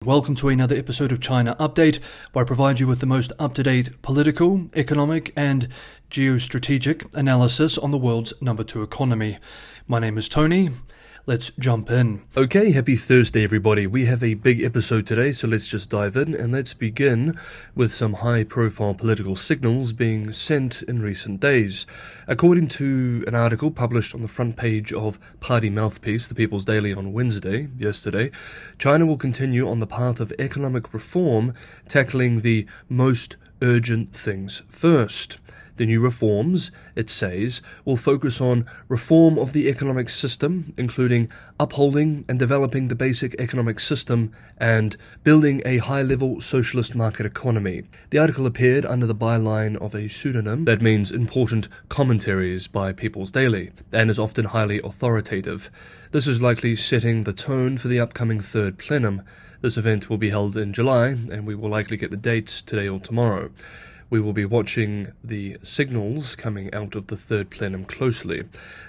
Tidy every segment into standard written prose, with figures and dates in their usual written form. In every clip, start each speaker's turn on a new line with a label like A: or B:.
A: Welcome to another episode of China Update, where I provide you with the most up-to-date political, economic, and geostrategic analysis on the world's number 2 economy. My name is Tony. Let's jump in. Okay, happy Thursday, everybody. We have a big episode today, so let's just dive in, and let's begin with some high-profile political signals being sent in recent days. According to an article published on the front page of Party Mouthpiece, the People's Daily on yesterday, China will continue on the path of economic reform, tackling the most urgent things first. The new reforms, it says, will focus on reform of the economic system, including upholding and developing the basic economic system and building a high-level socialist market economy. The article appeared under the byline of a pseudonym that means important commentaries by People's Daily and is often highly authoritative. This is likely setting the tone for the upcoming third plenum. This event will be held in July, and we will likely get the dates today or tomorrow. We will be watching the signals coming out of the third plenum closely.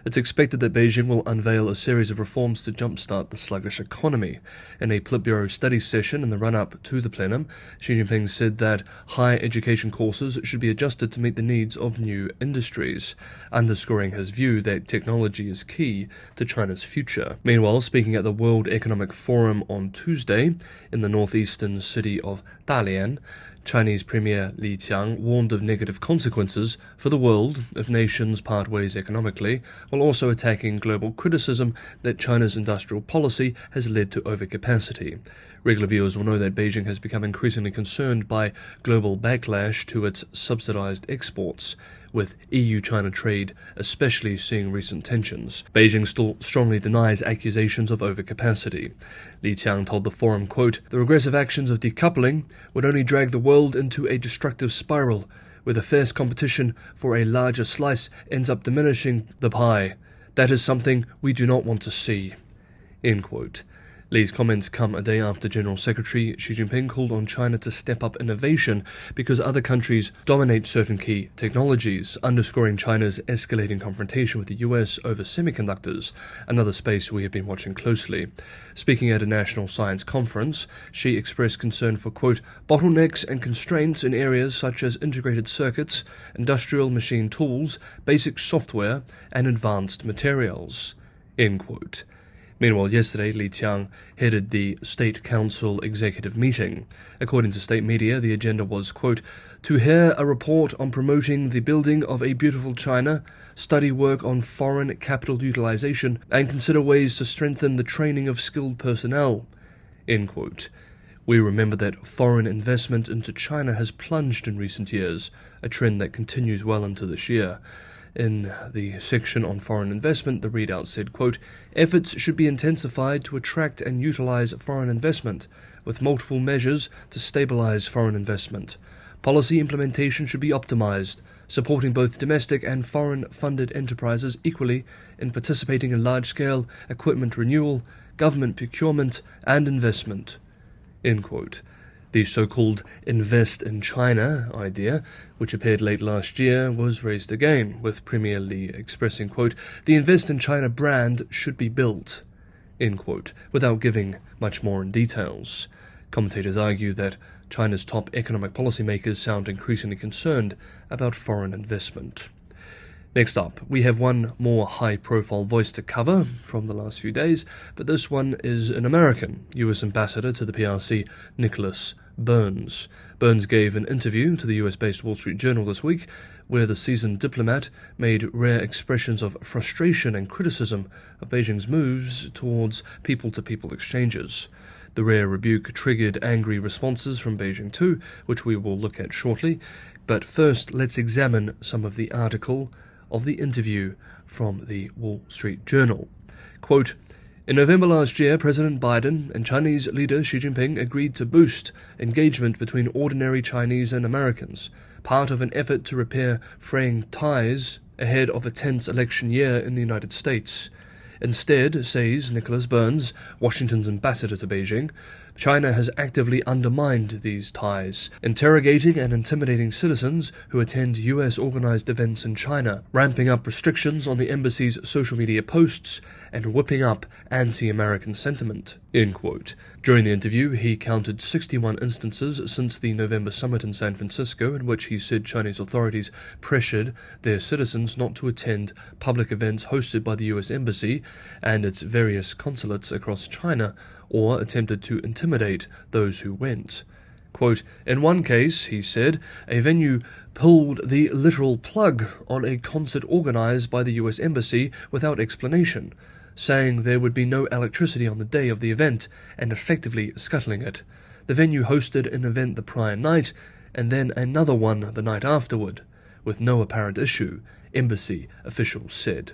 A: It's expected that Beijing will unveil a series of reforms to jumpstart the sluggish economy. In a Politburo study session in the run-up to the plenum, Xi Jinping said that higher education courses should be adjusted to meet the needs of new industries, underscoring his view that technology is key to China's future. Meanwhile, speaking at the World Economic Forum on Tuesday in the northeastern city of Dalian, Chinese Premier Li Qiang warned of negative consequences for the world if nations part ways economically, while also attacking global criticism that China's industrial policy has led to overcapacity. Regular viewers will know that Beijing has become increasingly concerned by global backlash to its subsidized exports, with EU-China trade especially seeing recent tensions. Beijing still strongly denies accusations of overcapacity. Li Qiang told the forum, quote, "The regressive actions of decoupling would only drag the world into a destructive spiral, where the fierce competition for a larger slice ends up diminishing the pie. That is something we do not want to see." End quote. Li's comments come a day after General Secretary Xi Jinping called on China to step up innovation because other countries dominate certain key technologies, underscoring China's escalating confrontation with the US over semiconductors, another space we have been watching closely. Speaking at a national science conference, Xi expressed concern for, quote, "bottlenecks and constraints in areas such as integrated circuits, industrial machine tools, basic software, and advanced materials," end quote. Meanwhile, yesterday, Li Qiang headed the State Council executive meeting. According to state media, the agenda was, quote, "to hear a report on promoting the building of a beautiful China, study work on foreign capital utilization, and consider ways to strengthen the training of skilled personnel," end quote. We remember that foreign investment into China has plunged in recent years, a trend that continues well into this year. In the section on foreign investment, the readout said, quote, "efforts should be intensified to attract and utilize foreign investment, with multiple measures to stabilize foreign investment. Policy implementation should be optimized, supporting both domestic and foreign-funded enterprises equally in participating in large-scale equipment renewal, government procurement, and investment," end quote. The so-called Invest in China idea, which appeared late last year, was raised again, with Premier Li expressing, quote, "the Invest in China brand should be built," end quote, without giving much more in details. Commentators argue that China's top economic policymakers sound increasingly concerned about foreign investment. Next up, we have one more high-profile voice to cover from the last few days, but this one is an American U.S. ambassador to the PRC, Nicholas Burns. Burns gave an interview to the US-based Wall Street Journal this week, where the seasoned diplomat made rare expressions of frustration and criticism of Beijing's moves towards people-to-people exchanges. The rare rebuke triggered angry responses from Beijing too, which we will look at shortly. But first, let's examine some of the article of the interview from the Wall Street Journal. Quote, "In November last year, President Biden and Chinese leader Xi Jinping agreed to boost engagement between ordinary Chinese and Americans, part of an effort to repair fraying ties ahead of a tense election year in the United States. Instead," says Nicholas Burns, Washington's ambassador to Beijing,
B: China has actively undermined these ties, interrogating and intimidating citizens who attend US organized events in China, ramping up restrictions on the embassy's social media posts, and whipping up anti-American sentiment." End quote. During the interview, he counted 61 instances since the November summit in San Francisco in which he said Chinese authorities pressured their citizens not to attend public events hosted by the US Embassy and its various consulates across China, or attempted to intimidate those who went. Quote, "In one case," he said, "a venue pulled the literal plug on a concert organized by the US Embassy without explanation, saying there would be no electricity on the day of the event and effectively scuttling it. The venue hosted an event the prior night and then another one the night afterward, with no apparent issue," embassy officials said.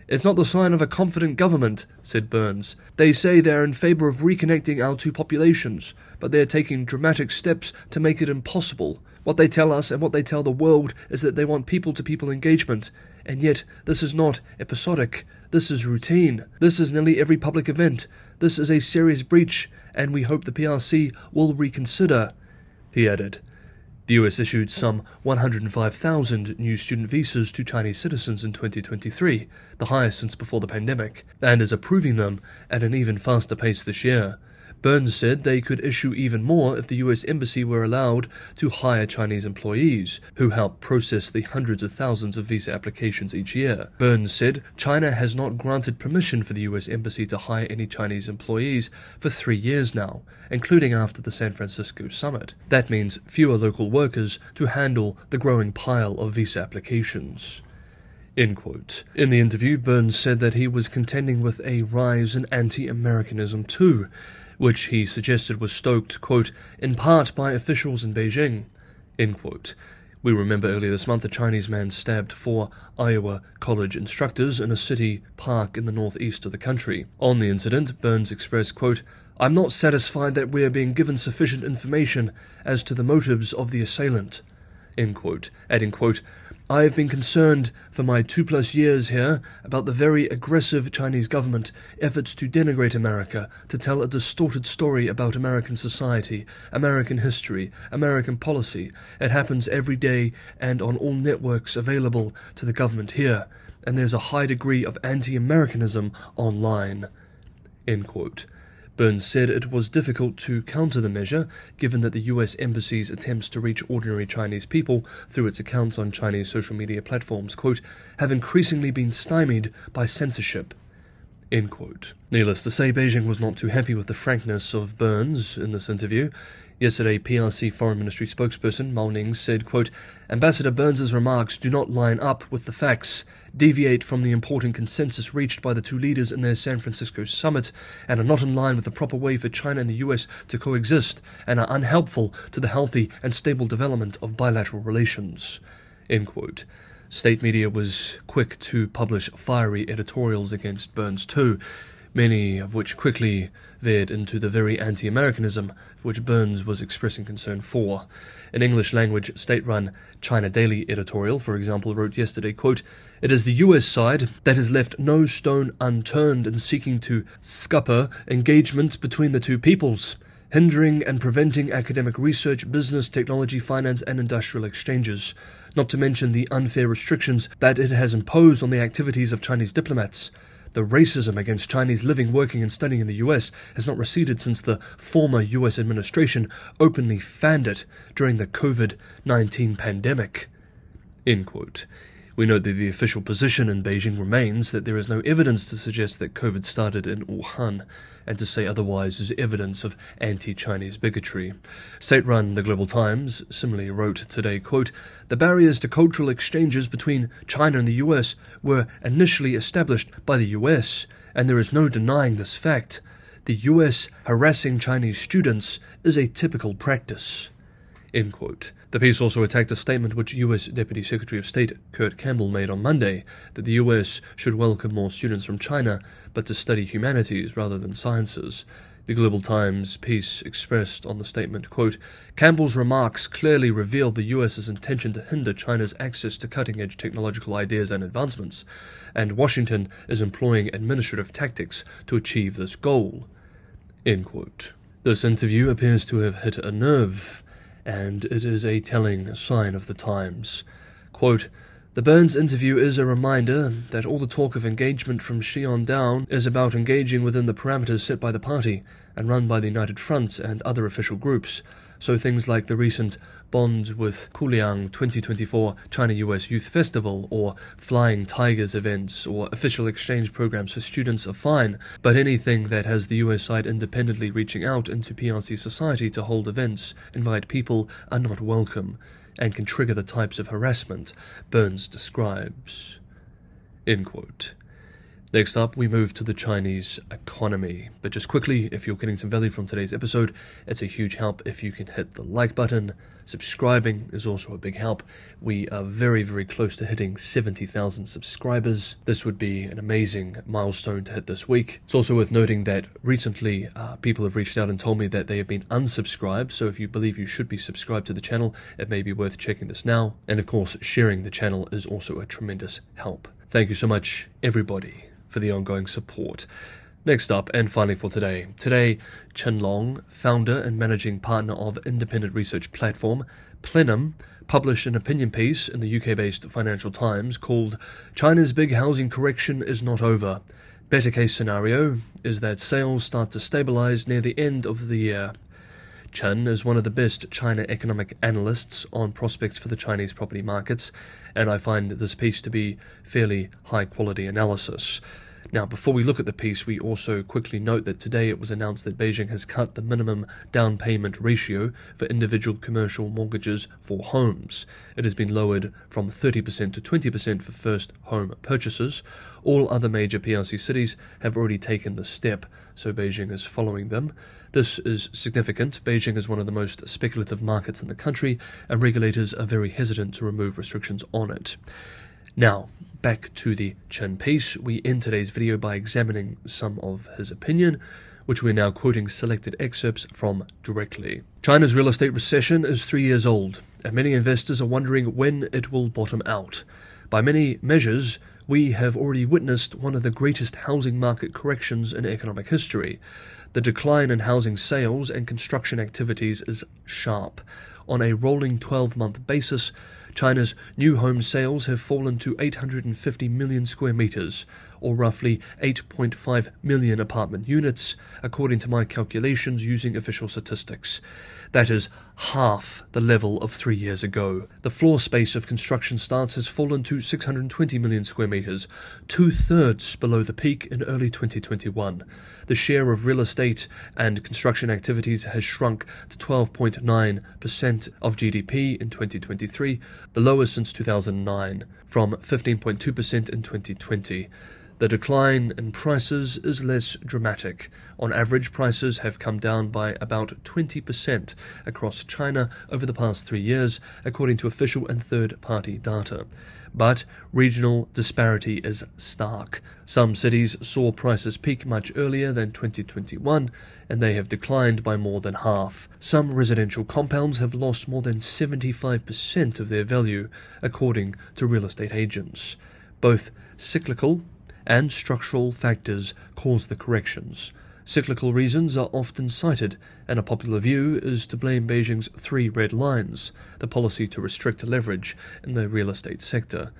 B: "It's not the sign of a confident government," said Burns. "They say they're in favor of reconnecting our two populations, but they're taking dramatic steps to make it impossible. What they tell us and what they tell the world is that they want people-to-people engagement, and yet this is not episodic. This is routine. This is nearly every public event. This is a serious breach, and we hope the PRC will reconsider," he added. The US issued some 105,000 new student visas to Chinese citizens in 2023, the highest since before the pandemic, and is approving them at an even faster pace this year. Burns said they could issue even more if the US Embassy were allowed to hire Chinese employees, who help process the hundreds of thousands of visa applications each year. Burns said China has not granted permission for the US Embassy to hire any Chinese employees for 3 years now, including after the San Francisco summit. That means fewer local workers to handle the growing pile of visa applications. End quote. In the interview, Burns said that he was contending with a rise in anti-Americanism too, which he suggested was stoked, quote, "in part by officials in Beijing," end quote. We remember earlier this month a Chinese man stabbed 4 Iowa college instructors in a city park in the northeast of the country. On the incident, Burns expressed, quote, "I'm not satisfied that we are being given sufficient information as to the motives of the assailant," end quote, adding, quote, "I have been concerned for my 2+ years here about the very aggressive Chinese government efforts to denigrate America, to tell a distorted story about American society, American history, American policy. It happens every day and on all networks available to the government here, and there's a high degree of anti-Americanism online," end quote. Burns said it was difficult to counter the measure, given that the US Embassy's attempts to reach ordinary Chinese people through its accounts on Chinese social media platforms, quote, "have increasingly been stymied by censorship," end quote. Needless to say, Beijing was not too happy with the frankness of Burns in this interview. Yesterday, PRC Foreign Ministry spokesperson Mao Ning said, quote, "Ambassador Burns's remarks do not line up with the facts, deviate from the important consensus reached by the two leaders in their San Francisco summit, and are not in line with the proper way for China and the US to coexist, and are unhelpful to the healthy and stable development of bilateral relations," end quote. State media was quick to publish fiery editorials against Burns too, many of which quickly veered into the very anti-Americanism for which Burns was expressing concern for. An English-language state-run China Daily editorial, for example, wrote yesterday, quote, "It is the US side that has left no stone unturned in seeking to scupper engagement between the two peoples, hindering and preventing academic research, business, technology, finance, and industrial exchanges, not to mention the unfair restrictions that it has imposed on the activities of Chinese diplomats. The racism against Chinese living, working, and studying in the US has not receded since the former US administration openly fanned it during the COVID-19 pandemic," end quote. We note that the official position in Beijing remains that there is no evidence to suggest that COVID started in Wuhan, and to say otherwise is evidence of anti-Chinese bigotry. State-run The Global Times similarly wrote today, quote, "The barriers to cultural exchanges between China and the US were initially established by the US, and there is no denying this fact. The US harassing Chinese students is a typical practice," end quote. The piece also attacked a statement which US Deputy Secretary of State Kurt Campbell made on Monday, that the US should welcome more students from China, but to study humanities rather than sciences. The Global Times piece expressed on the statement, quote, "Campbell's remarks clearly revealed the US's intention to hinder China's access to cutting-edge technological ideas and advancements, and Washington is employing administrative tactics to achieve this goal," end quote. This interview appears to have hit a nerve, and it is a telling sign of the times. Quote, "The Burns interview is a reminder that all the talk of engagement from Xi on down is about engaging within the parameters set by the party and run by the United Front and other official groups. So things like the recent Bond with Kuliang 2024 China-US Youth Festival or Flying Tigers events or official exchange programs for students are fine, but anything that has the US side independently reaching out into PRC society to hold events, invite people, are not welcome and can trigger the types of harassment Burns describes." End quote. Next up, we move to the Chinese economy. But just quickly, if you're getting some value from today's episode, it's a huge help if you can hit the like button. Subscribing is also a big help. We are very, very close to hitting 70,000 subscribers. This would be an amazing milestone to hit this week. It's also worth noting that recently people have reached out and told me that they have been unsubscribed. So if you believe you should be subscribed to the channel, it may be worth checking this now. And of course, sharing the channel is also a tremendous help. Thank you so much, everybody, for the ongoing support. Next up, and finally for today. Today, Chen, founder and managing partner of independent research platform Plenum, published an opinion piece in the UK-based Financial Times called "China's Big Housing Correction is Not Over. Better case scenario is that sales start to stabilize near the end of the year." Chen is one of the best China economic analysts on prospects for the Chinese property markets, and I find this piece to be fairly high-quality analysis. Now, before we look at the piece, we also quickly note that today it was announced that Beijing has cut the minimum down payment ratio for individual commercial mortgages for homes. It has been lowered from 30% to 20% for first home purchases. All other major PRC cities have already taken this step, so Beijing is following them. This is significant. Beijing is one of the most speculative markets in the country, and regulators are very hesitant to remove restrictions on it. Now, back to the Chen piece. We end today's video by examining some of his opinion, which we're now quoting selected excerpts from directly. "China's real estate recession is 3 years old, and many investors are wondering when it will bottom out. By many measures, we have already witnessed one of the greatest housing market corrections in economic history. The decline in housing sales and construction activities is sharp. On a rolling 12-month basis, China's new home sales have fallen to 850 million square meters, or roughly 8.5 million apartment units, according to my calculations using official statistics. That is half the level of 3 years ago. The floor space of construction starts has fallen to 620 million square meters, 2/3 below the peak in early 2021. The share of real estate and construction activities has shrunk to 12.9% of GDP in 2023, the lowest since 2009, from 15.2% in 2020. The decline in prices is less dramatic. On average, prices have come down by about 20% across China over the past 3 years, according to official and third-party data. But regional disparity is stark. Some cities saw prices peak much earlier than 2021, and they have declined by more than half. Some residential compounds have lost more than 75% of their value, according to real estate agents. Both cyclical and structural factors cause the corrections. Cyclical reasons are often cited, and a popular view is to blame Beijing's 3 red lines, the policy to restrict leverage in the real estate sector.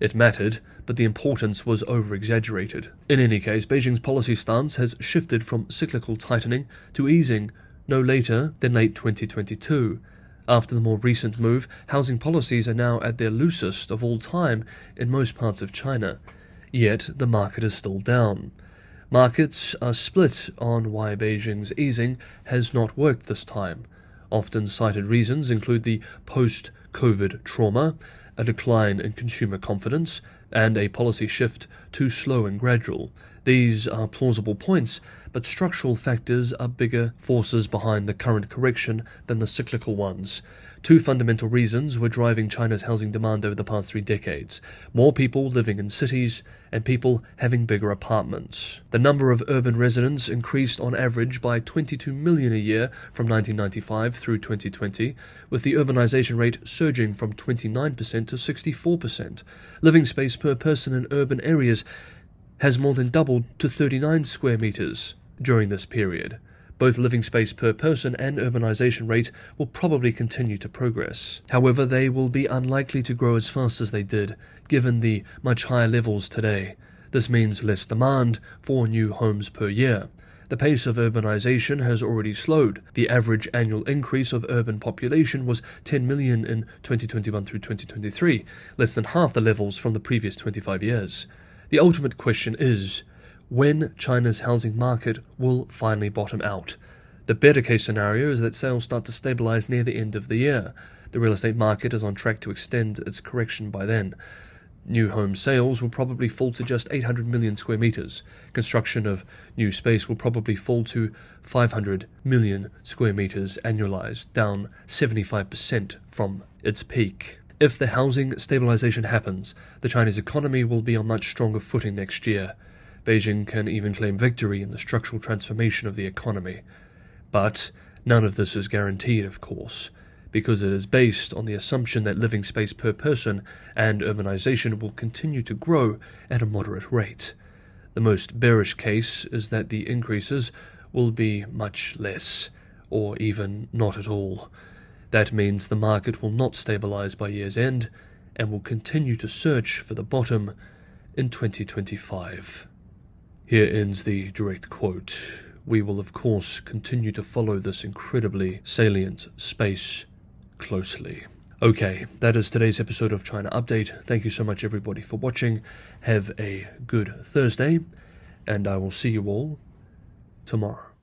B: It mattered, but the importance was over-exaggerated. In any case, Beijing's policy stance has shifted from cyclical tightening to easing no later than late 2022. After the more recent move, housing policies are now at their loosest of all time in most parts of China. Yet the market is still down. Markets are split on why Beijing's easing has not worked this time. Often cited reasons include the post-COVID trauma, a decline in consumer confidence, and a policy shift too slow and gradual. These are plausible points, but structural factors are bigger forces behind the current correction than the cyclical ones. 2 fundamental reasons were driving China's housing demand over the past 3 decades. More people living in cities and people having bigger apartments. The number of urban residents increased on average by 22 million a year from 1995 through 2020, with the urbanization rate surging from 29% to 64%. Living space per person in urban areas has more than doubled to 39 square meters during this period. Both living space per person and urbanization rate will probably continue to progress. However, they will be unlikely to grow as fast as they did, given the much higher levels today. This means less demand for new homes per year. The pace of urbanization has already slowed. The average annual increase of urban population was 10 million in 2021 through 2023, less than half the levels from the previous 25 years. The ultimate question is, when China's housing market will finally bottom out. The better case scenario is that sales start to stabilize near the end of the year. The real estate market is on track to extend its correction by then. New home sales will probably fall to just 800 million square meters. Construction of new space will probably fall to 500 million square meters annualized, down 75% from its peak. If the housing stabilization happens, the Chinese economy will be on much stronger footing next year. Beijing can even claim victory in the structural transformation of the economy. But none of this is guaranteed, of course, because it is based on the assumption that living space per person and urbanization will continue to grow at a moderate rate. The most bearish case is that the increases will be much less, or even not at all. That means the market will not stabilize by year's end and will continue to search for the bottom in 2025. Here ends the direct quote. We will, of course, continue to follow this incredibly salient space closely. Okay, that is today's episode of China Update. Thank you so much, everybody, for watching. Have a good Thursday, and I will see you all tomorrow.